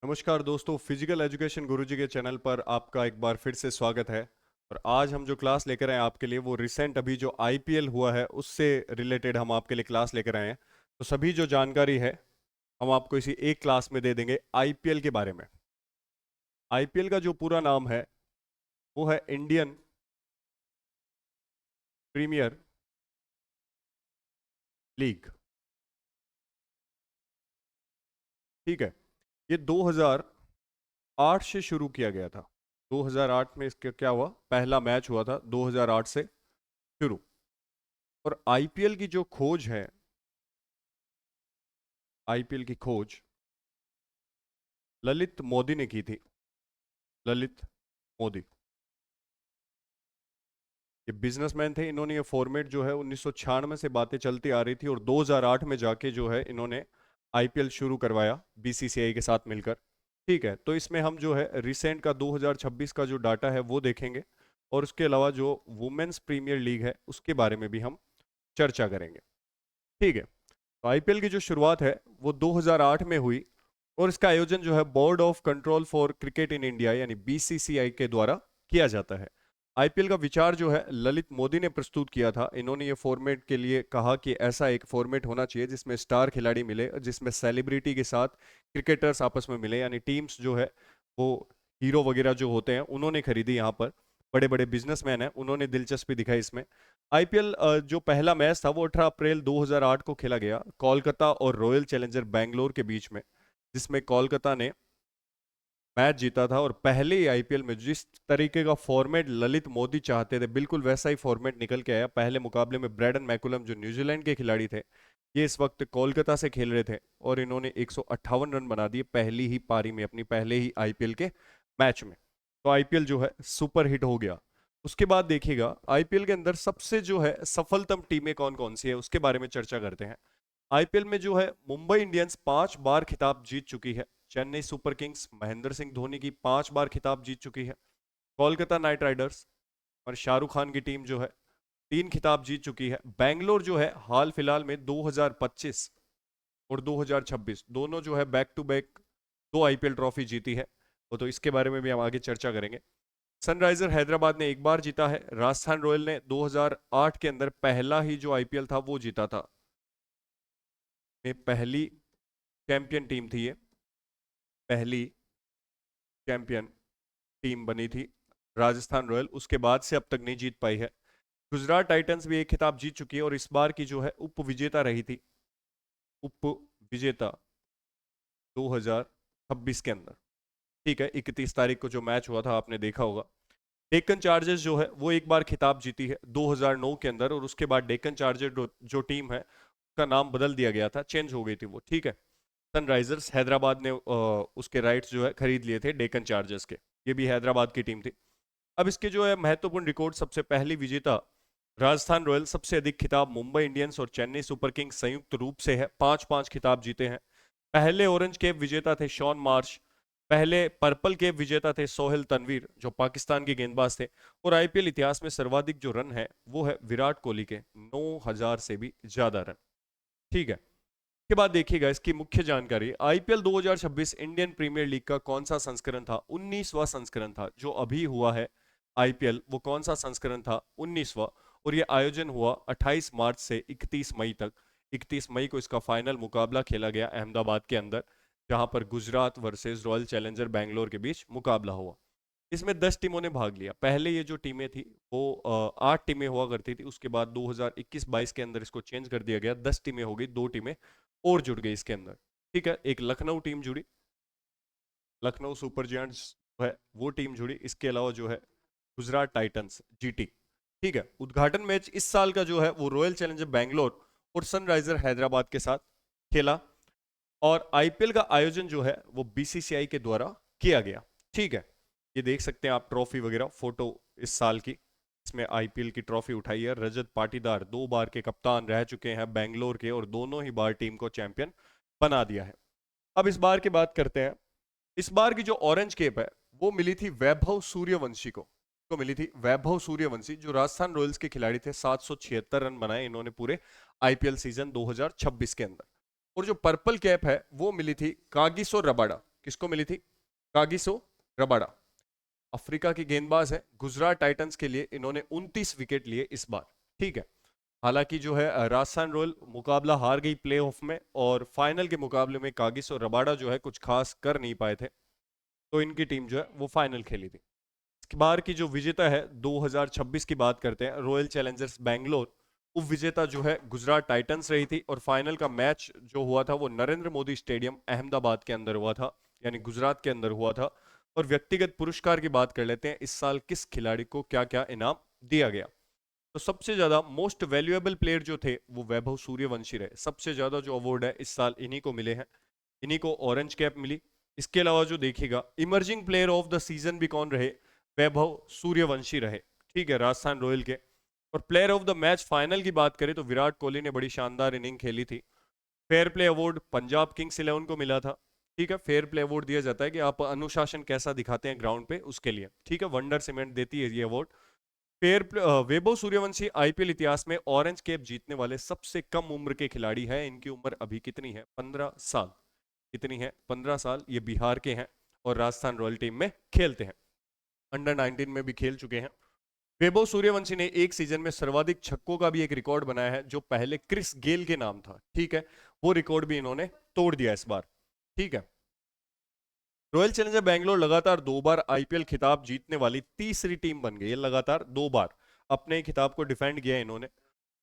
नमस्कार दोस्तों, physical education गुरुजी के चैनल पर आपका एक बार फिर से स्वागत है। और आज हम जो क्लास लेकर आए हैं आपके लिए वो रिसेंट अभी जो आईपीएल हुआ है उससे रिलेटेड हम आपके लिए क्लास लेकर आए हैं। तो सभी जो जानकारी है हम आपको इसी एक क्लास में दे देंगे आईपीएल के बारे में। आईपीएल का जो पूरा नाम है वो है इंडियन प्रीमियर लीग। ठीक है, ये 2008 से शुरू किया गया था। 2008 में इसका क्या हुआ, पहला मैच हुआ था 2008 से शुरू। और आईपीएल की जो खोज है, आईपीएल की खोज ललित मोदी ने की थी। ललित मोदी ये बिजनेसमैन थे। इन्होंने ये फॉर्मेट जो है 1996 से बातें चलती आ रही थी और 2008 में जाके जो है इन्होंने आईपीएल शुरू करवाया बीसीसीआई के साथ मिलकर। ठीक है, तो इसमें हम जो है रिसेंट का 2026 का जो डाटा है वो देखेंगे और उसके अलावा जो वुमेन्स प्रीमियर लीग है उसके बारे में भी हम चर्चा करेंगे। ठीक है, तो आईपीएल की जो शुरुआत है वो 2008 में हुई और इसका आयोजन जो है board of control for cricket in India यानी बीसीसीआई के द्वारा किया जाता है। आईपीएल का विचार जो है ललित मोदी ने प्रस्तुत किया था। इन्होंने ये फॉर्मेट के लिए कहा कि ऐसा एक फॉर्मेट होना चाहिए जिसमें स्टार खिलाड़ी मिले, जिसमें सेलिब्रिटी के साथ क्रिकेटर्स आपस में मिले, यानी टीम्स जो है वो हीरो वगैरह जो होते हैं उन्होंने खरीदी। यहाँ पर बड़े बड़े बिजनेसमैन हैं, उन्होंने दिलचस्पी दिखाई इसमें। आईपीएल जो पहला मैच था वो 18 अप्रैल 2008 को खेला गया कोलकाता और रॉयल चैलेंजर बैंगलोर के बीच में, जिसमें कोलकाता ने मैच जीता था। और पहले ही आईपीएल में जिस तरीके का फॉर्मेट ललित मोदी चाहते थे बिल्कुल वैसा ही फॉर्मेट निकल के आया। पहले मुकाबले में ब्रैडन मैकुलम जो न्यूजीलैंड के खिलाड़ी थे, ये इस वक्त कोलकाता से खेल रहे थे और इन्होंने 158 रन बना दिए पहली ही पारी में, अपनी पहले ही आईपीएल के मैच में। तो आईपीएल जो है सुपर हिट हो गया। उसके बाद देखिएगा आईपीएल के अंदर सबसे जो है सफलतम टीमें कौन कौन सी है उसके बारे में चर्चा करते हैं। आईपीएल में जो है मुंबई इंडियंस 5 बार खिताब जीत चुकी है। चेन्नई सुपर किंग्स महेंद्र सिंह धोनी की 5 बार खिताब जीत चुकी है। कोलकाता नाइट राइडर्स और शाहरुख खान की टीम जो है 3 खिताब जीत चुकी है। बेंगलोर जो है हाल फिलहाल में 2025 और 2026 दोनों जो है back to back 2 IPL trophy जीती है। वो तो इसके बारे में भी हम आगे चर्चा करेंगे। सनराइजर हैदराबाद ने 1 बार जीता है। राजस्थान रॉयल ने 2008 के अंदर पहला ही जो आईपीएल था वो जीता था। ये पहली चैंपियन टीम थी, ये पहली चैंपियन टीम बनी थी राजस्थान रॉयल। उसके बाद से अब तक नहीं जीत पाई है। गुजरात टाइटंस भी एक खिताब जीत चुकी है और इस बार की जो है उप विजेता रही थी, उप विजेता 2026 के अंदर। ठीक है, 31 तारीख को जो मैच हुआ था आपने देखा होगा। डेक्कन चार्जर्स जो है वो 1 बार खिताब जीती है 2009 के अंदर और उसके बाद डेक्कन चार्जर जो टीम है उसका नाम बदल दिया गया था, चेंज हो गई थी वो। ठीक है, सनराइजर्स हैदराबाद ने उसके राइट्स जो है खरीद लिए थे डेक्कन चार्जर्स के। ये भी हैदराबाद की टीम थी। अब इसके जो है महत्वपूर्ण रिकॉर्ड, सबसे पहली विजेता राजस्थान रॉयल, सबसे अधिक खिताब मुंबई इंडियंस और चेन्नई सुपर किंग्स संयुक्त रूप से है, 5-5 खिताब जीते हैं। पहले ऑरेंज कैप विजेता थे शॉन मार्श। पहले पर्पल कैप विजेता थे सोहेल तनवीर जो पाकिस्तान के गेंदबाज थे। और आईपीएल इतिहास में सर्वाधिक जो रन है वो है विराट कोहली के 9000 से भी ज्यादा रन। ठीक है, के बाद देखिएगा इसकी मुख्य जानकारी। आईपीएल 2026 इंडियन प्रीमियर लीग का कौन सा संस्करण था? 19वां संस्करण था। जो अभी हुआ है आईपीएल वो कौन सा संस्करण था? 19वां। और ये आयोजन हुआ 28 मार्च से 31 मई तक। 31 मई को इसका फाइनल मुकाबला खेला गया अहमदाबाद के अंदर, जहां पर Gujarat versus royal challenger Bangalore के बीच मुकाबला हुआ। इसमें 10 टीमों ने भाग लिया। पहले ये जो टीमें थी वो 8 टीमें हुआ करती थी। उसके बाद 2021-22 के अंदर इसको चेंज कर दिया गया, 10 टीमें हो गई, 2 टीमें और जुड़ गई इसके अंदर। ठीक है, एक लखनऊ टीम जुड़ी, लखनऊ सुपर जायंट्स है वो टीम जुड़ी। इसके अलावा जो है गुजरात टाइटंस जीटी। ठीक है, उद्घाटन मैच इस साल का जो है वो रॉयल चैलेंजर बैंगलोर और सनराइजर हैदराबाद के साथ खेला। और आईपीएल का आयोजन जो है वो बीसीसीआई के द्वारा किया गया। ठीक है, ये देख सकते हैं आप ट्रॉफी वगैरह फोटो इस साल की। इसमें आईपीएल की ट्रॉफी उठाई है। रजत पाटीदार 2 बार के कप्तान रह चुके हैं बैंगलोर के और दोनों ही बार टीम को चैंपियन बना दिया है। अब इस बार की बात करते हैं। इस बार की जो ऑरेंज केप है वो मिली थी वैभव सूर्यवंशी को मिली थी वैभव सूर्यवंशी जो राजस्थान रॉयल्स के खिलाड़ी थे। 776 रन बनाए इन्होंने पूरे आईपीएल सीजन 2026 के अंदर। और जो पर्पल कैप है वो मिली थी कागिसो रबाडा किसको मिली थी? Kagiso Rabada. अफ्रीका की गेंदबाज है, गुजरात टाइटंस के लिए इन्होंने 29 विकेट लिए इस बार। ठीक है, हालांकि जो है राजस्थान रॉयल मुकाबला हार गई प्लेऑफ में, और फाइनल के मुकाबले में कागिसो रबाडा जो है कुछ खास कर नहीं पाए थे, तो इनकी टीम जो है वो फाइनल खेली थी। इसके बार की जो विजेता है 2026 की बात करते हैं, रॉयल चैलेंजर्स बैंगलोर, उप विजेता जो है गुजरात टाइटंस रही थी, और फाइनल का मैच जो हुआ था वो नरेंद्र मोदी स्टेडियम अहमदाबाद के अंदर हुआ था, यानी गुजरात के अंदर हुआ था। और व्यक्तिगत पुरस्कार की बात कर लेते हैं, इस साल किस खिलाड़ी को क्या क्या इनाम दिया गया। तो सबसे ज्यादा मोस्ट वैल्यूएबल प्लेयर जो थे वो वैभव सूर्यवंशी रहे, सबसे ज्यादा जो अवार्ड है इस साल इन्हीं को मिले हैं, इन्हीं को ऑरेंज कैप मिली। इसके अलावा जो देखिएगा emerging player of the season भी कौन रहे? वैभव सूर्यवंशी रहे, ठीक है, राजस्थान रॉयल के। और player of the match final की बात करें तो विराट कोहली ने बड़ी शानदार इनिंग खेली थी। Fair play award Punjab Kings 11 को मिला था। ठीक है, फेयर प्ले अवार्ड दिया जाता है कि आप अनुशासन कैसा दिखाते हैं ग्राउंड पे, उसके लिए। ठीक है, वंडर सीमेंट देती है ये अवार्ड। वैभव सूर्यवंशी आईपीएल इतिहास में ऑरेंज कैप जीतने वाले सबसे कम उम्र के खिलाड़ी हैं। इनकी उम्र अभी कितनी है? 15 साल। कितनी है? 15 साल। ये बिहार के हैं और राजस्थान रॉयल टीम में खेलते हैं, अंडर 19 में भी खेल चुके हैं। वैभव सूर्यवंशी ने एक सीजन में सर्वाधिक छक्कों का भी एक रिकॉर्ड बनाया है, जो पहले क्रिस गेल के नाम था। ठीक है, वो रिकॉर्ड भी इन्होंने तोड़ दिया इस बार। ठीक है, रॉयल चैलेंजर बैंगलोर लगातार 2 बार आईपीएल खिताब जीतने वाली तीसरी टीम बन गई है। लगातार 2 बार अपने खिताब को डिफेंड किया इन्होंने।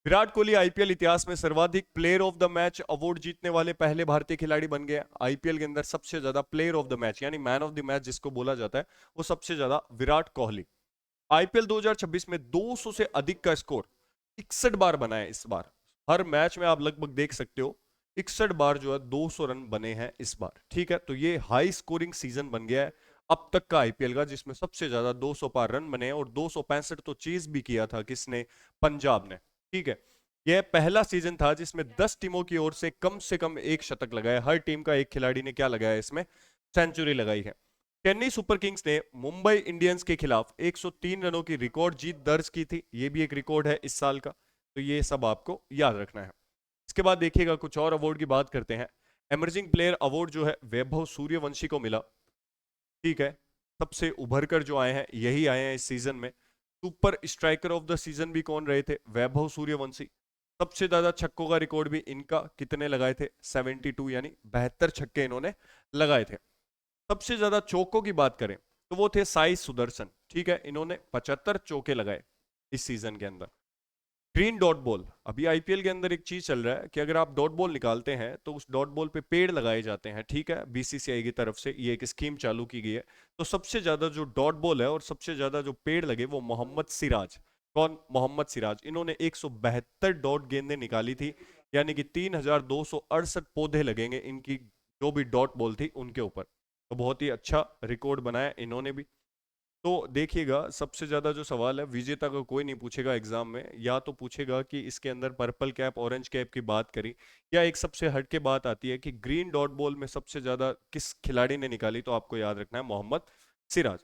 विराट कोहली आईपीएल इतिहास में सर्वाधिक player of the match award जीतने वाले पहले भारतीय खिलाड़ी बन गए। आईपीएल के अंदर सबसे ज्यादा प्लेयर ऑफ द मैच यानी मैन ऑफ द मैच जिसको बोला जाता है, वो सबसे ज्यादा विराट कोहली। आईपीएल 2026 में 200 से अधिक का स्कोर 61 बार बना है इस बार। हर मैच में आप लगभग देख सकते हो 61 बार जो है 200 रन बने हैं इस बार। ठीक है, तो ये हाई स्कोरिंग सीजन बन गया है अब तक का आईपीएल का, जिसमें सबसे ज्यादा 200 पार रन बने हैं, और 265 तो चेज भी किया था किसने? पंजाब ने। ठीक है, यह पहला सीजन था जिसमें 10 टीमों की ओर से कम एक शतक लगाया। हर टीम का एक खिलाड़ी ने क्या लगाया इसमें? सेंचुरी लगाई है। चेन्नई सुपर किंग्स ने मुंबई इंडियंस के खिलाफ 103 रनों की रिकॉर्ड जीत दर्ज की थी, ये भी एक रिकॉर्ड है इस साल का। तो ये सब आपको याद रखना है। इसके बाद देखिएगा कुछ और अवार्ड की बात करते हैं। एमर्जिंग प्लेयर अवार्ड जो है वैभव सूर्यवंशी को मिला। ठीक है, सबसे उभर कर जो आए हैं यही आए हैं इस सीजन में। Super striker of the season भी कौन रहे थे? वैभव सूर्यवंशी। सबसे ज्यादा छक्कों का रिकॉर्ड भी इनका, कितने लगाए थे? 72, यानी 72 छक्के इन्होंने लगाए थे। सबसे ज्यादा चौकों की बात करें तो वो थे साई सुदर्शन। ठीक है, इन्होंने 75 चौके लगाए इस सीजन के अंदर। ग्रीन डॉट बॉल, अभी आईपीएल के अंदर एक चीज चल रहा है कि अगर आप डॉट बॉल निकालते हैं तो उस डॉट बॉल पे पेड़ लगाए जाते हैं। ठीक है, बीसीसीआई की तरफ से ये एक स्कीम चालू की गई है। तो सबसे ज्यादा जो डॉट बॉल है और सबसे ज्यादा जो पेड़ लगे वो मोहम्मद सिराज। कौन? मोहम्मद सिराज। इन्होंने 172 डॉट गेंदें निकाली थी, यानी कि 3268 पौधे लगेंगे इनकी जो भी डॉट बॉल थी उनके ऊपर। तो बहुत ही अच्छा रिकॉर्ड बनाया इन्होंने भी। तो देखिएगा सबसे ज्यादा जो सवाल है विजेता का कोई नहीं पूछेगा एग्जाम में, या तो पूछेगा कि इसके अंदर पर्पल कैप ऑरेंज कैप की बात करी, या एक सबसे हटके बात आती है कि ग्रीन डॉट बॉल में सबसे ज्यादा किस खिलाड़ी ने निकाली, तो आपको याद रखना है Mohammed Siraj.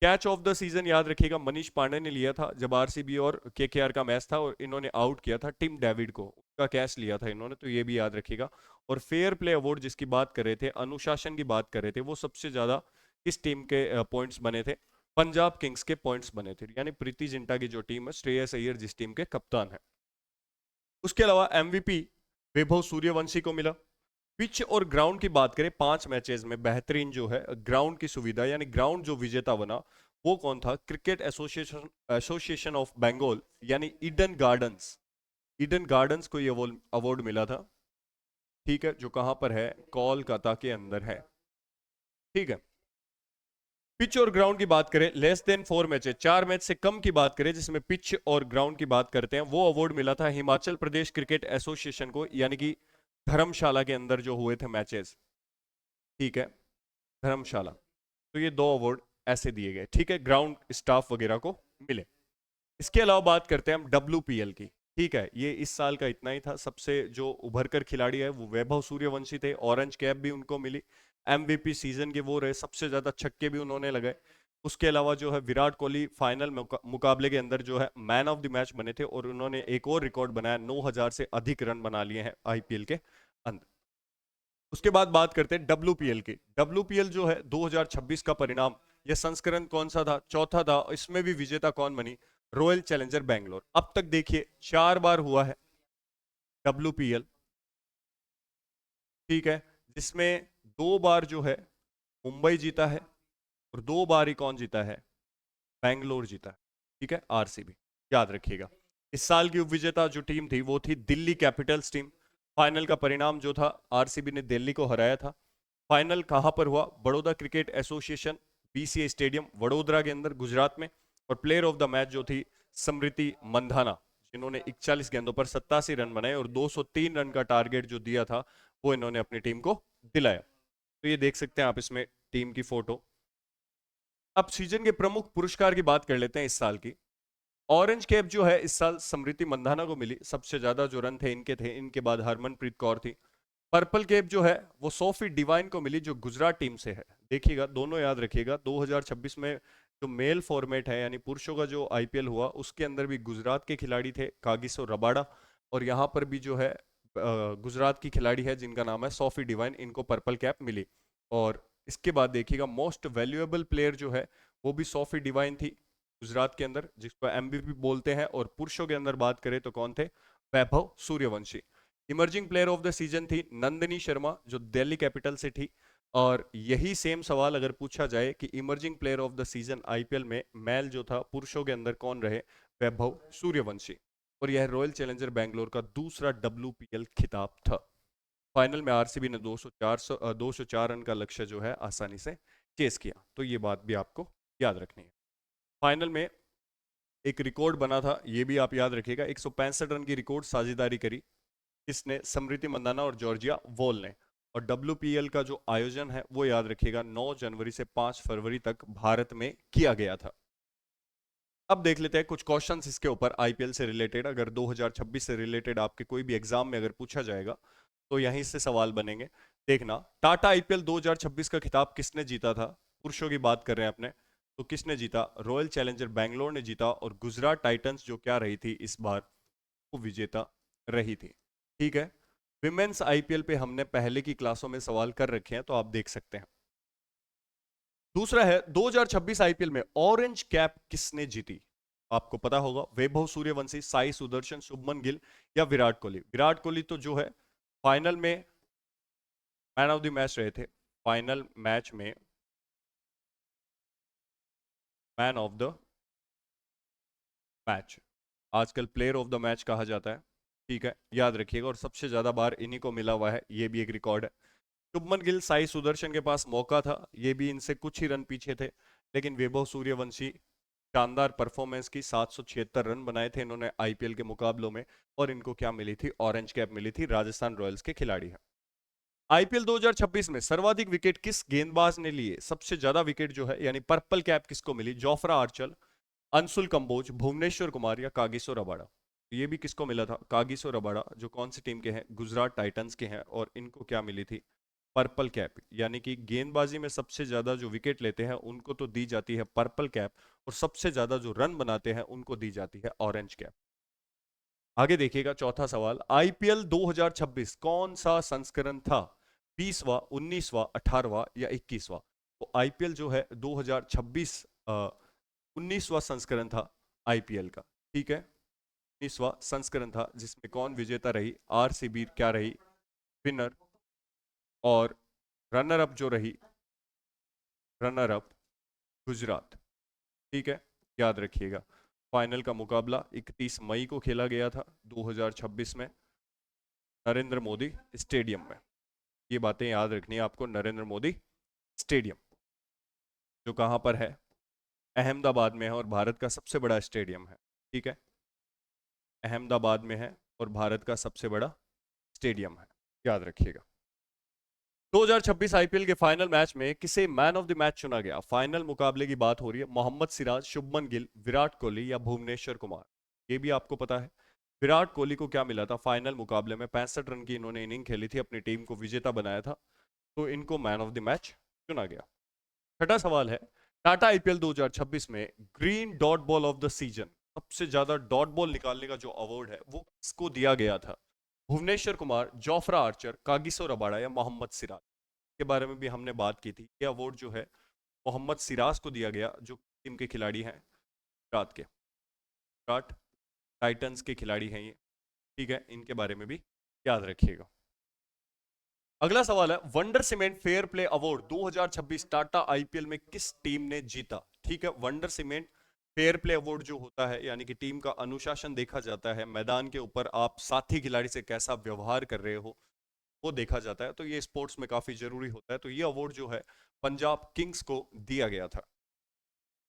Catch of the season याद रखिएगा मनीष पांडे ने लिया था जब आरसीबी और केकेआर का मैच था, और इन्होंने आउट किया था टिम डेविड को, उनका कैच लिया था इन्होंने, तो ये भी याद रखिएगा। और फेयर प्ले अवार्ड जिसकी बात कर रहे थे, अनुशासन की बात कर रहे थे, वो सबसे ज्यादा किस टीम के पॉइंट्स बने थे? पंजाब किंग्स के पॉइंट्स बने थे, यानी प्रीति जिंटा की जो टीम है, श्रेयस अय्यर जिस टीम के कप्तान है। उसके अलावा एमवीपी वैभव सूर्यवंशी को मिला। पिच और ग्राउंड की बात करें 5 मैचेस में बेहतरीन जो है ग्राउंड की सुविधा, यानी ग्राउंड जो विजेता बना वो कौन था? क्रिकेट एसोसिएशन ऑफ बंगाल, यानी ईडन गार्डन्स। ईडन गार्डन्स को ये अवार्ड मिला था। ठीक है, जो कहां पर है? कोलकाता के अंदर है। ठीक है, पिच और ग्राउंड की बात करें, लेस देन 4 मैचेस, 4 मैच से कम की बात करें जिसमें पिच और ग्राउंड की बात करते हैं, वो अवार्ड मिला था हिमाचल प्रदेश क्रिकेट एसोसिएशन को, यानी कि धर्मशाला के अंदर जो हुए थे मैचेस। ठीक है, धर्मशाला। तो ये 2 अवार्ड ऐसे दिए गए, ठीक है, ग्राउंड स्टाफ वगैरह को मिले। इसके अलावा बात करते हैं हम डब्ल्यूपीएल की। ठीक है, ये इस साल का इतना ही था। सबसे जो उभरकर खिलाड़ी है वो वैभव सूर्यवंशी थे, ऑरेंज कैप भी उनको मिली। एमवीपी सीजन के वो रहे, सबसे ज्यादा छक्के भी उन्होंने लगाए। उसके अलावा जो है विराट कोहली फाइनल मुकाबले के अंदर जो है मैन ऑफ द मैच बने थे, और उन्होंने एक और रिकॉर्ड बनाया, 9000 से अधिक रन बना लिए हैं आईपीएल के अंदर। उसके बाद बात करते हैं WPL की। WPL जो है 2026 का परिणाम, यह संस्करण कौन सा था? चौथा था। इसमें भी विजेता कौन बनी? Royal challenger Bangalore. अब तक देखिए 4 बार हुआ है WPL, ठीक है, जिसमें 2 बार जो है मुंबई जीता है और 2 बार ही कौन जीता है? बैंगलोर जीता है, ठीक है, RCB। याद रखिएगा। इस साल की उपविजेता जो टीम थी वो थी दिल्ली कैपिटल्स टीम। फाइनल का परिणाम जो था, RCB ने दिल्ली को हराया था। फाइनल कहां पर हुआ? Baroda cricket association BCA stadium Vadodara के अंदर, गुजरात में। और प्लेयर ऑफ द मैच जो थी स्मृति मंधाना, जिन्होंने 41 गेंदों पर 87 रन बनाए और 203 रन का टारगेट जो दिया था वो इन्होंने अपनी टीम को दिलाया। तो ये देख सकते हैं आप इसमें टीम की फोटो। अब सीजन के प्रमुख पुरस्कार की बात कर लेते हैं इस साल की। ऑरेंज कैप जो है इस साल स्मृति मंधाना को मिली, सबसे ज्यादा जो रन थे इनके थे, इनके बाद हरमनप्रीत कौर थी। पर्पल कैप जो है वो सोफी डिवाइन को मिली, जो गुजरात टीम से है। देखिएगा, दोनों याद रखिएगा। 2026 में जो मेल फॉर्मेट है, यानी पुरुषों का जो IPL हुआ, उसके अंदर भी गुजरात के खिलाड़ी थे, कागिसो रबाडा। और यहाँ पर भी जो है गुजरात की खिलाड़ी है जिनका नाम है सोफी डिवाइन, इनको पर्पल कैप मिली। और इसके बाद देखिएगा, मोस्ट वैल्यूएबल प्लेयर जो है वो भी सोफी डिवाइन थी गुजरात के अंदर, जिसको MVP बोलते हैं। और पुरुषों के अंदर बात करें तो कौन थे? Vaibhav Suryavanshi. Emerging player of the season थी नंदिनी शर्मा, जो दिल्ली कैपिटल से थी। और यही सेम सवाल अगर पूछा जाए कि emerging player of the season IPL में मेल जो था पुरुषों के अंदर कौन रहे? वैभव सूर्यवंशी। और यह रॉयल चैलेंजर बैंगलोर का दूसरा WPL खिताब था। फाइनल में RCB ने 204 रन का लक्ष्य जो है आसानी से चेस किया। तो ये बात भी आपको याद रखनी है। फाइनल में एक रिकॉर्ड बना था, ये भी आप याद रखिएगा। 165 रन की रिकॉर्ड साझेदारी करी किसने? स्मृति मंदाना और जॉर्जिया वॉल ने। और WPL का जो आयोजन है वो याद रखिएगा 9 जनवरी से 5 फरवरी तक भारत में किया गया था। अब देख लेते हैं कुछ क्वेश्चंस इसके ऊपर IPL से रिलेटेड। अगर 2026 से रिलेटेड आपके कोई भी एग्जाम में अगर पूछा जाएगा तो यहीं से सवाल बनेंगे। देखना, टाटा IPL 2026 का खिताब किसने जीता था? पुरुषों की बात कर रहे हैं अपने, तो किसने जीता? रॉयल चैलेंजर बैंगलोर ने जीता। और गुजरात टाइटंस जो क्या रही थी इस बार, वो विजेता रही थी, ठीक है। विमेंस IPL पे हमने पहले की क्लासों में सवाल कर रखे हैं, तो आप देख सकते हैं। दूसरा है 2026 IPL में ऑरेंज कैप किसने जीती? आपको पता होगा, वैभव सूर्यवंशी, साई सुदर्शन, शुभमन गिल या विराट कोहली। विराट कोहली तो जो है फाइनल में मैन ऑफ द मैच रहे थे। फाइनल मैच में मैन ऑफ द मैच, आजकल प्लेयर ऑफ द मैच कहा जाता है, ठीक है, याद रखिएगा। और सबसे ज्यादा बार इन्हीं को मिला हुआ है, ये भी एक रिकॉर्ड है। शुभमन गिल, साई सुदर्शन के पास मौका था, ये भी इनसे कुछ ही रन पीछे थे। लेकिन वैभव सूर्यवंशी शानदार परफॉर्मेंस की, 776 रन बनाए थे इन्होंने IPL के मुकाबलों में। और इनको क्या मिली थी? ऑरेंज कैप मिली थी। राजस्थान रॉयल्स के खिलाड़ी है। IPL 2026 में सर्वाधिक विकेट किस गेंदबाज ने लिए? सबसे ज्यादा विकेट जो है, यानी पर्पल कैप किसको मिली? जोफ्रा आर्चर, अंशुल कंबोज, भुवनेश्वर कुमार या कागिसो रबाडा। ये भी किसको मिला था? कागिसो रबाडा, जो कौन सी टीम के हैं? गुजरात टाइटंस के हैं। और इनको क्या मिली थी? Purple cap. यानी कि गेंदबाजी में सबसे ज्यादा जो विकेट लेते हैं उनको तो दी जाती है पर्पल कैप, और सबसे ज्यादा जो रन बनाते हैं उनको दी जाती है ऑरेंज कैप। आगे देखिएगा, चौथा सवाल, IPL 2026 कौन सा संस्करण था? 20वां, 19वां, 18वां या 21वां? तो IPL जो है 2026 19वां संस्करण था IPL का, ठीक है। 19वां संस्करण था, जिसमें कौन विजेता रही? RCB क्या रही विनर, और रनर अप जो रही, रनर अप गुजरात, ठीक है, याद रखिएगा। फाइनल का मुकाबला 31 मई को खेला गया था 2026 में, नरेंद्र मोदी स्टेडियम में। ये बातें याद रखनी है आपको, नरेंद्र मोदी स्टेडियम, जो कहां पर है? अहमदाबाद में है, और भारत का सबसे बड़ा स्टेडियम है, ठीक है। अहमदाबाद में है और भारत का सबसे बड़ा स्टेडियम है, याद रखिएगा। 2026 IPL के फाइनल मैच में किसे मैन ऑफ द मैच चुना गया? फाइनल मुकाबले की बात हो रही है। मोहम्मद सिराज, शुभमन गिल, विराट कोहली या भुवनेश्वर कुमार। ये भी आपको पता है। विराट कोहली को क्या मिला था फाइनल मुकाबले में? 65 रन की इन्होंने इनिंग खेली थी, अपनी टीम को विजेता बनाया था, तो इनको मैन ऑफ द मैच चुना गया। छठा सवाल है, टाटा IPL 2026 में green dot ball of the season, सबसे ज्यादा डॉट बॉल निकालने का जो अवार्ड है वो किसको दिया गया था? Bhuvneshwar Kumar, Jofra Archer, Kagiso Rabada या मोहम्मद सिराज के बारे में भी हमने बात की थी। ये अवार्ड जो है मोहम्मद सिराज को दिया गया, जो टीम के खिलाड़ी हैं गुजरात के, गुजरात टाइटंस के खिलाड़ी हैं ये। ठीक है, इनके बारे में भी याद रखिएगा। अगला सवाल है, wonder cement fair play award 2026 Tata IPL में किस टीम ने जीता? ठीक है, wonder cement fair play award जो होता है, यानी कि टीम का अनुशासन देखा जाता है, मैदान के ऊपर आप साथी खिलाड़ी से कैसा व्यवहार कर रहे हो वो देखा जाता है, तो ये स्पोर्ट्स में काफी जरूरी होता है। तो ये अवार्ड जो है पंजाब किंग्स को दिया गया था।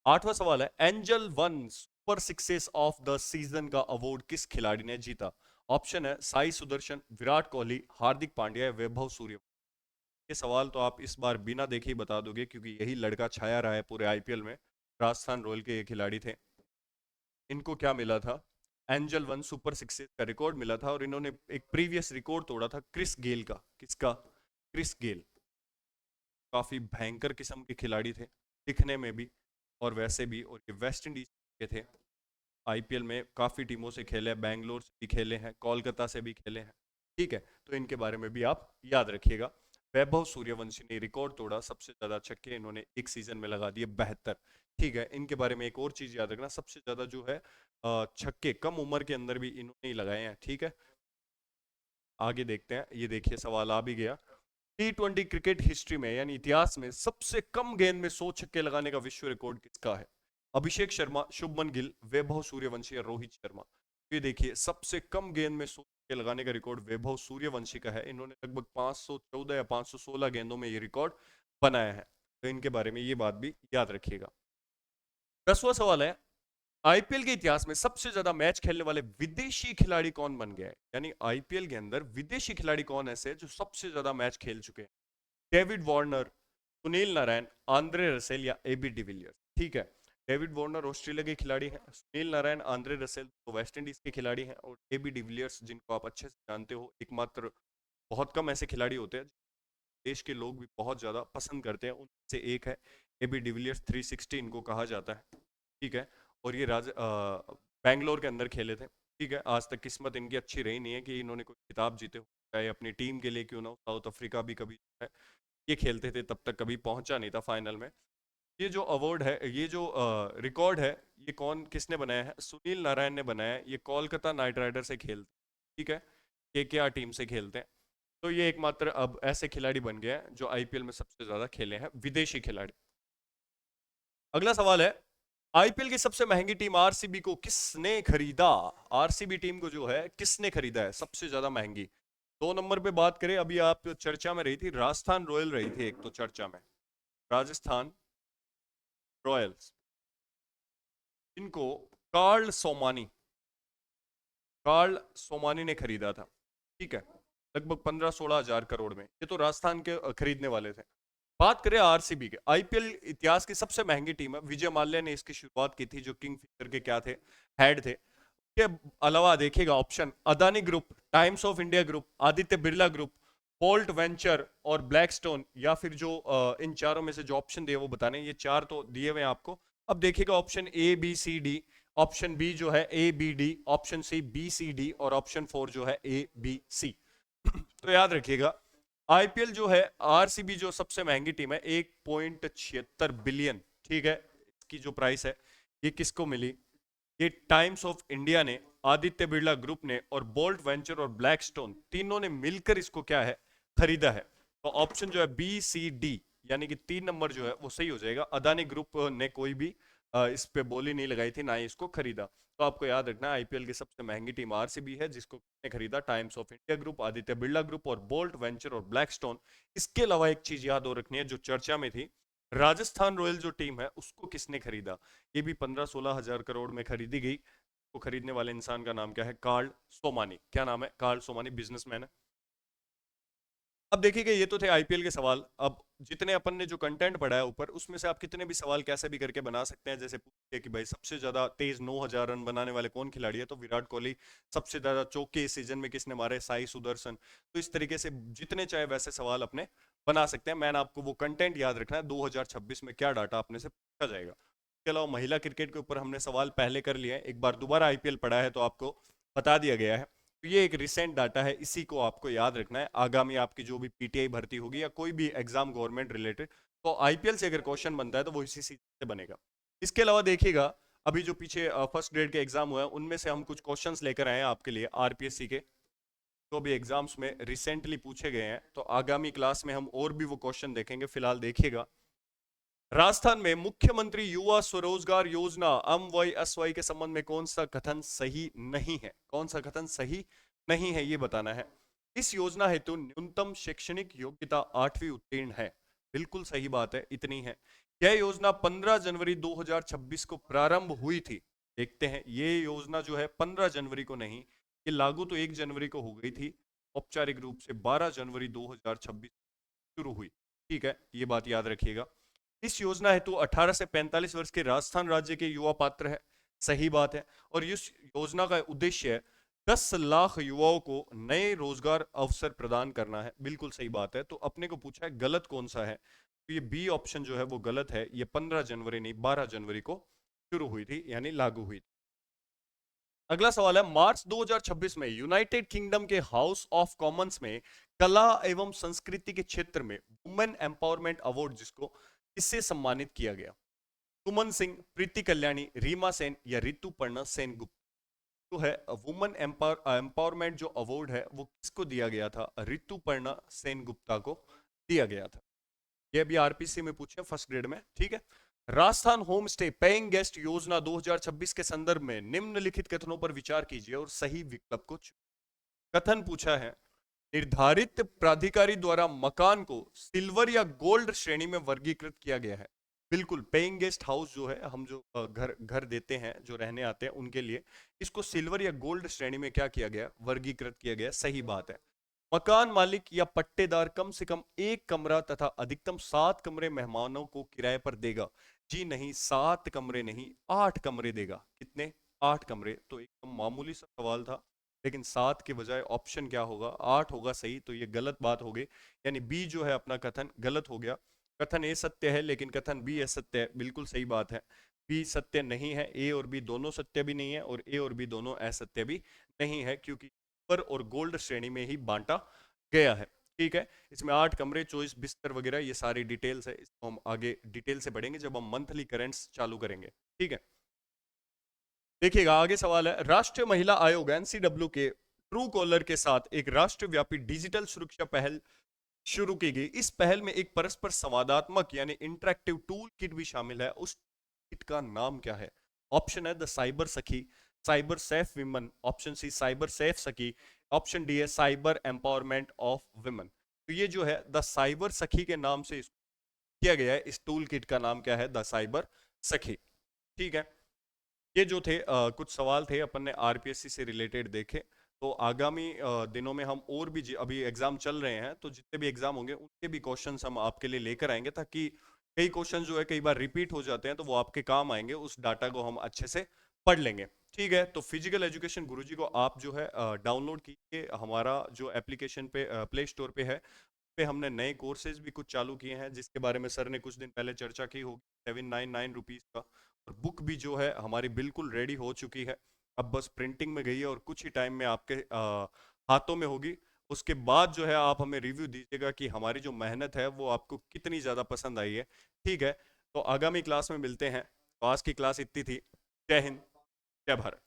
आठवां सवाल है, angel one super sixes of the season का अवार्ड किस खिलाड़ी ने जीता? ऑप्शन है साई सुदर्शन, विराट कोहली, हार्दिक पांड्या या वैभव सूर्य। ये सवाल तो आप इस बार बिना देखे ही बता दोगे, क्योंकि यही लड़का छाया रहा है पूरे आईपीएल में। राजस्थान रॉयल के ये खिलाड़ी थे। इनको क्या मिला था? एंजल वन सुपर सिक्सेस का रिकॉर्ड मिला था, और इन्होंने एक प्रीवियस रिकॉर्ड तोड़ा था क्रिस गेल का। किसका? Chris Gayle. काफी भयंकर किस्म के खिलाड़ी थे दिखने में भी और वैसे भी, और ये वेस्ट इंडीज के थे। आईपीएल में काफी टीमों से खेले, बैंगलोर से भी खेले हैं, कोलकाता से भी खेले हैं। ठीक है, तो इनके बारे में भी आप याद रखिएगा। वैभव सूर्यवंशी ने रिकॉर्ड तोड़ा, सबसे ज्यादा छक्के इन्होंने एक सीजन में लगा दिए 72। ठीक है, इनके बारे में एक और चीज याद रखना, सबसे ज्यादा जो है छक्के कम उम्र के अंदर भी इन्होंने ही लगाए हैं। ठीक है, आगे देखते हैं। ये देखिए सवाल आ भी गया, T20 क्रिकेट हिस्ट्री में यानी इतिहास में सबसे कम गेंद में 100 छक्के लगाने का विश्व रिकॉर्ड किसका है? अभिषेक शर्मा, शुभमन गिल, वैभव सूर्यवंशी या रोहित शर्मा। ये देखिए, सबसे कम गेंद में 100 छक्के लगाने का रिकॉर्ड वैभव सूर्यवंशी का है। इन्होंने लगभग 514 या 516 गेंदों में ये रिकॉर्ड बनाया है। तो इनके बारे में ये बात भी याद रखिएगा। 10वां सवाल है, आईपीएल के इतिहास में सबसे ज्यादा मैच खेलने वाले विदेशी खिलाड़ी कौन बन गया है? यानी आईपीएल के अंदर विदेशी खिलाड़ी कौन ऐसे हैं जो सबसे ज्यादा मैच खेल चुके हैं? David Warner, Sunil Narayan, Andre Russell या एबी डिविलियर्स। ठीक है, डेविड वार्नर ऑस्ट्रेलिया के खिलाड़ी हैं, सुनील नारायण, आंद्रे रसेल तो वेस्ट इंडीज के खिलाड़ी हैं, और एबी डिविलियर्स जिनको आप अच्छे से जानते हो, एकमात्र बहुत कम ऐसे खिलाड़ी होते हैं देश के लोग भी बहुत ज्यादा पसंद करते हैं, उनसे एक है एबी डिविलियर्स। 360 इनको कहा जाता है। ठीक है, और ये बैंगलोर के अंदर खेले थे। ठीक है, आज तक किस्मत इनकी अच्छी रही नहीं है कि इन्होंने कोई खिताब जीते हो, चाहे अपनी टीम के लिए क्यों ना हो। साउथ अफ्रीका भी कभी है ये खेलते थे, तब तक कभी पहुंचा नहीं था फाइनल में। ये जो अवार्ड है, ये जो रिकॉर्ड है, ये कौन किसने बनाया है? सुनील नारायण ने बनाया है। ये कोलकाता नाइट राइडर से खेलते हैं। ठीक है, केकेआर टीम से खेलते हैं। तो ये एकमात्र अब ऐसे खिलाड़ी बन गए हैं जो आईपीएल में सबसे ज्यादा खेले हैं, विदेशी खिलाड़ी। अगला सवाल है, आईपीएल की सबसे महंगी टीम आरसीबी को किसने खरीदा? आरसीबी टीम को जो है किसने खरीदा है सबसे ज्यादा महंगी? 2 नंबर पे बात करें, अभी आप चर्चा में रही थी राजस्थान रॉयल रही थी एक तो चर्चा में, राजस्थान रॉयल्स। इनको कार्ल सोमानी ने खरीदा था। ठीक है, लगभग 15-16 हजार करोड़ में। ये तो राजस्थान के खरीदने वाले थे। बात करें आरसीबी के, आईपीएल इतिहास की सबसे महंगी टीम है। विजय माल्या ने इसकी शुरुआत की थी, जो किंगफिशर के क्या थे, हेड थे। के अलावा देखिएगा option, Adani group, times of India group, Aditya Birla group, bolt venture और ब्लैकस्टोन, या फिर जो इन चारों में से जो ऑप्शन दिए वो बताने। ये चार तो दिए हुए हैं आपको। अब देखिएगा option A B C D, option B जो है A B D, option C B C D, और ऑप्शन 4 जो है ए बी सी। तो याद रखिएगा, आईपीएल जो है आरसीबी जो सबसे महंगी टीम है, 1.76 बिलियन। ठीक है, इसकी जो प्राइस है ये किसको मिली? ये टाइम्स ऑफ इंडिया ने, आदित्य बिरला ग्रुप ने और बोल्ट वेंचर और ब्लैकस्टोन तीनों ने मिलकर इसको क्या है, खरीदा है। तो ऑप्शन जो है बी सी डी, यानी कि 3 नंबर जो है वो सही हो जाएगा। अदानी ग्रुप ने कोई भी इस पे बोली नहीं लगाई थी, ना ही इसको खरीदा। तो आपको याद रखना, आईपीएल की सबसे महंगी टीम आरसीबी है, जिसको ने खरीदा times of India group, Aditya Birla group और बोल्ट वेंचर और ब्लैकस्टोन। इसके अलावा एक चीज याद हो रखनी है जो चर्चा में थी, राजस्थान रॉयल जो टीम है उसको किसने खरीदा? ये भी 15-16 हजार करोड़ में खरीदी गई। वो खरीदने वाले इंसान का नाम क्या है? कार्ल सोमानी। क्या नाम है? कार्ल सोमानी, बिजनेसमैन है। अब देखिए, ये तो थे आईपीएल के सवाल। अब जितने अपन ने जो कंटेंट पढ़ा है ऊपर, उसमें से आप कितने भी सवाल कैसे भी करके बना सकते हैं। जैसे पूछिए कि भाई सबसे ज्यादा तेज 9000 रन बनाने वाले कौन खिलाड़ी है, तो विराट कोहली। सबसे ज्यादा चौके इस सीजन में किसने मारे? साई सुदर्शन। तो इस तरीके से जितने चाहे वैसे सवाल अपने बना सकते हैं। मैंने आपको वो कंटेंट याद रखना है, 2026 में क्या डाटा अपने से पूछा जाएगा। इसके अलावा महिला क्रिकेट के ऊपर हमने सवाल पहले कर लिए हैं, एक बार दोबारा आईपीएल पढ़ा है तो आपको बता दिया गया है। तो ये एक रिसेंट डाटा है, इसी को आपको याद रखना है। आगामी आपकी जो भी पीटीआई भर्ती होगी या कोई भी एग्जाम गवर्नमेंट रिलेटेड, तो आईपीएल से अगर क्वेश्चन बनता है तो वो इसी से बनेगा। इसके अलावा देखिएगा, अभी जो पीछे फर्स्ट ग्रेड के एग्जाम हुए हैं उनमें से हम कुछ क्वेश्चंस लेकर आए हैं आपके लिए आरपीएससी के, जो भी एग्जाम्स में रिसेंटली पूछे गए हैं। तो आगामी क्लास में हम और भी वो क्वेश्चन देखेंगे। फिलहाल देखिएगा, राजस्थान में मुख्यमंत्री युवा स्वरोजगार योजना MYSY के संबंध में कौन सा कथन सही नहीं है? कौन सा कथन सही नहीं है ये बताना है। इस योजना हेतु न्यूनतम शैक्षणिक योग्यता 8वीं उत्तीर्ण है। बिल्कुल सही बात है, इतनी है। यह योजना 15 जनवरी 2026 को प्रारंभ हुई थी। देखते हैं, ये योजना जो है 15 जनवरी को नहीं, ये लागू तो 1 जनवरी को हो गई थी, औपचारिक रूप से 12 जनवरी 2026 शुरू हुई। ठीक है, ये बात याद रखिएगा। इस योजना हेतु 18 से 45 वर्ष के राजस्थान राज्य के युवा पात्र है। सही बात है। और इस योजना का उद्देश्य है 10 लाख युवाओं को नए रोजगार अवसर प्रदान करना है। बिल्कुल सही बात है। तो अपने को पूछा है गलत कौन सा है, तो ये बी ऑप्शन जो है वो गलत है। ये 15 जनवरी नहीं 12 जनवरी को शुरू हुई थी, यानी लागू हुई थी। अगला सवाल है, मार्च 2026 में यूनाइटेड किंगडम के हाउस ऑफ कॉमन्स में कला एवं संस्कृति के क्षेत्र में वुमेन एम्पावरमेंट अवार्ड जिसको किससे सम्मानित किया गया? सुमन सिंह, प्रीति कल्याणी, रीमा सेन या ऋतुपर्णा सेन गुप्ता? तो है वुमेन एम्पावरमेंट जो अवार्ड है वो किसको दिया गया था? ऋतुपर्णा सेन गुप्ता को दिया गया था। ये भी आरपीसी में पूछे फर्स्ट ग्रेड में। ठीक है। Rajasthan home stay paying guest योजना 2026 के संदर्भ में निम्नलिखित कथनों पर विचार कीजिए और सही विकल्प को चुनिए। कथन पूछा है, निर्धारित प्राधिकारी द्वारा मकान को सिल्वर या गोल्ड श्रेणी में वर्गीकृत किया गया है। बिल्कुल, पेइंग गेस्ट हाउस जो है, हम जो घर घर देते हैं, जो रहने आते हैं उनके लिए, इसको सिल्वर या गोल्ड श्रेणी में क्या किया गया? वर्गीकृत किया गया। सही बात है। मकान मालिक या पट्टेदार कम से कम 1 कमरा तथा अधिकतम 7 कमरे मेहमानों को किराए पर देगा। जी नहीं, 7 कमरे नहीं, 8 कमरे देगा। कितने? 8 कमरे। तो एकदम मामूली सा सवाल था, लेकिन 7 के बजाय ऑप्शन क्या होगा? 8 होगा सही। तो ये गलत बात हो गई, यानी बी जो है अपना कथन गलत हो गया। कथन ए सत्य है लेकिन कथन बी असत्य है। बिल्कुल सही बात है, बी सत्य नहीं है। ए और बी दोनों सत्य भी नहीं है और ए और बी दोनों असत्य भी नहीं है, क्योंकि सिल्वर और गोल्ड श्रेणी में ही बांटा गया है। ठीक है। इसमें 8 कमरे, 24 बिस्तर वगैरह, ये सारी डिटेल्स है। इसको हम आगे डिटेल से पढ़ेंगे जब हम मंथली करेंट्स चालू करेंगे। ठीक है। देखिएगा, आगे सवाल है, राष्ट्रीय महिला आयोग एनसीडब्ल्यू के ट्रू कॉलर के साथ एक राष्ट्रव्यापी डिजिटल सुरक्षा पहल शुरू की गई। इस पहल में एक परस्पर संवादात्मक यानी इंटरेक्टिव टूल किट भी शामिल है। उस किट का नाम क्या है? ऑप्शन है the cyber Sakhi, cyber safe women, option C cyber safe Sakhi, option D है साइबर एम्पावरमेंट ऑफ विमेन। तो ये जो है द साइबर सखी के नाम से किया गया है। इस टूल किट का नाम क्या है? द साइबर सखी। ठीक है। ये जो थे कुछ सवाल थे अपन ने आरपीएससी से रिलेटेड देखे। तो आगामी दिनों में हम और भी, अभी एग्जाम चल रहे हैं तो जितने भी एग्जाम होंगे उनके भी क्वेश्चंस हम आपके लिए लेकर आएंगे, ताकि कई क्वेश्चन जो है कई बार रिपीट हो जाते हैं तो वो आपके काम आएंगे। उस डाटा को हम अच्छे से पढ़ लेंगे। ठीक है। तो फिजिकल एजुकेशन गुरुजी को आप जो है डाउनलोड कीजिए। हमारा जो एप्लीकेशन पे प्ले स्टोर पे है, पे हमने नए कोर्सेज भी कुछ चालू किए हैं, जिसके बारे में सर ने कुछ दिन पहले चर्चा की होगी। 799 रुपीज का। और बुक भी जो है हमारी बिल्कुल रेडी हो चुकी है, अब बस प्रिंटिंग में गई है और कुछ ही टाइम में आपके हाथों में होगी। उसके बाद जो है आप हमें रिव्यू दीजिएगा कि हमारी जो मेहनत है वो आपको कितनी ज़्यादा पसंद आई है। ठीक है। तो आगामी क्लास में मिलते हैं। तो आज की क्लास इतनी थी। जय हिंद, जय भारत।